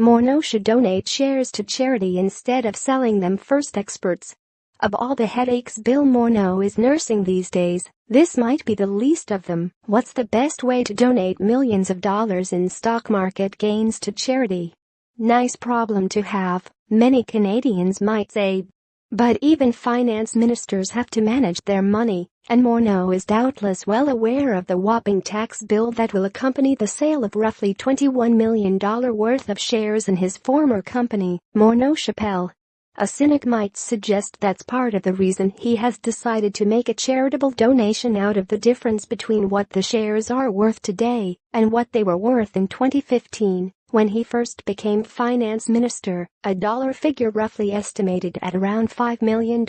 Morneau should donate shares to charity instead of selling them first. Experts. Of all the headaches Bill Morneau is nursing these days, this might be the least of them. What's the best way to donate millions of dollars in stock market gains to charity? Nice problem to have, many Canadians might say. But even finance ministers have to manage their money, and Morneau is doubtless well aware of the whopping tax bill that will accompany the sale of roughly $21 million worth of shares in his former company, Morneau Shepell. A cynic might suggest that's part of the reason he has decided to make a charitable donation out of the difference between what the shares are worth today and what they were worth in 2015, when he first became finance minister, a dollar figure roughly estimated at around $5 million.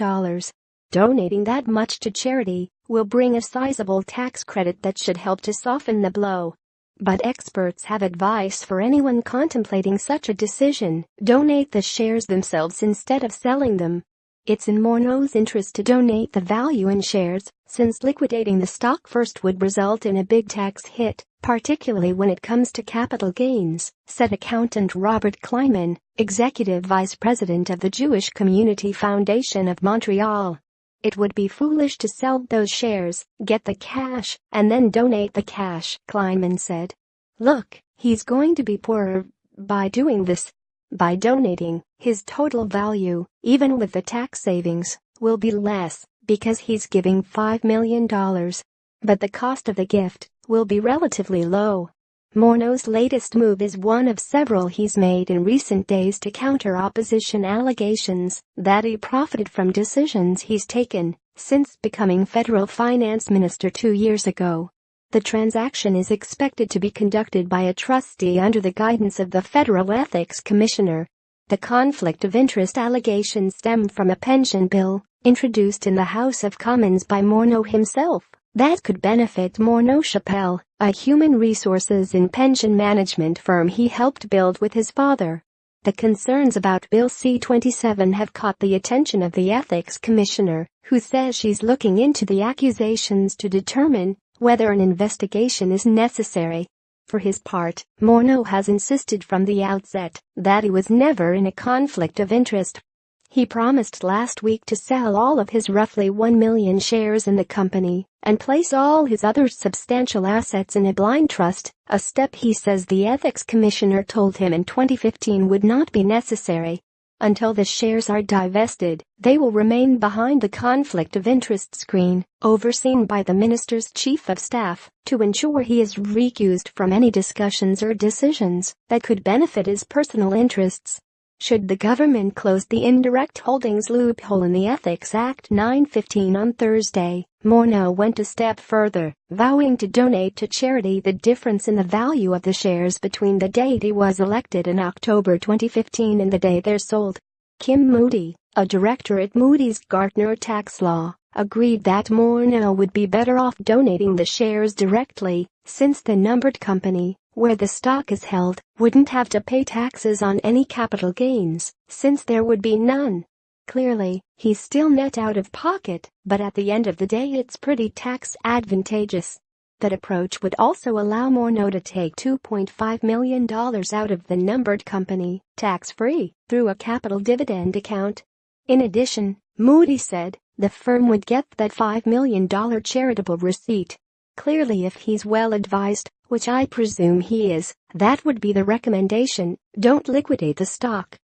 Donating that much to charity will bring a sizable tax credit that should help to soften the blow. But experts have advice for anyone contemplating such a decision: donate the shares themselves instead of selling them. It's in Morneau's interest to donate the value in shares, since liquidating the stock first would result in a big tax hit, particularly when it comes to capital gains, said accountant Robert Kleiman, executive vice president of the Jewish Community Foundation of Montreal. It would be foolish to sell those shares, get the cash, and then donate the cash, Kleiman said. Look, he's going to be poorer by doing this. By donating, his total value, even with the tax savings, will be less because he's giving $5 million. But the cost of the gift will be relatively low. Morneau's latest move is one of several he's made in recent days to counter opposition allegations that he profited from decisions he's taken since becoming federal finance minister 2 years ago. The transaction is expected to be conducted by a trustee under the guidance of the Federal Ethics Commissioner. The conflict of interest allegations stem from a pension bill introduced in the House of Commons by Morneau himself that could benefit Morneau Shepell, a human resources and pension management firm he helped build with his father. The concerns about Bill C-27 have caught the attention of the Ethics Commissioner, who says she's looking into the accusations to determine whether an investigation is necessary. For his part, Morneau has insisted from the outset that he was never in a conflict of interest. He promised last week to sell all of his roughly 1 million shares in the company and place all his other substantial assets in a blind trust, a step he says the ethics commissioner told him in 2015 would not be necessary. Until the shares are divested, they will remain behind the conflict of interest screen, overseen by the minister's chief of staff, to ensure he is recused from any discussions or decisions that could benefit his personal interests. Should the government close the indirect holdings loophole in the Ethics Act 915 on Thursday, Morneau went a step further, vowing to donate to charity the difference in the value of the shares between the date he was elected in October 2015 and the day they're sold. Kim Moody, a director at Moody's Gartner Tax Law, agreed that Morneau would be better off donating the shares directly, since the numbered company, where the stock is held, wouldn't have to pay taxes on any capital gains, since there would be none. Clearly, he's still net out of pocket, but at the end of the day it's pretty tax advantageous. That approach would also allow Morneau to take $2.5 million out of the numbered company, tax-free, through a capital dividend account. In addition, Moody said, the firm would get that $5 million charitable receipt. Clearly, if he's well advised, which I presume he is, that would be the recommendation: don't liquidate the stock.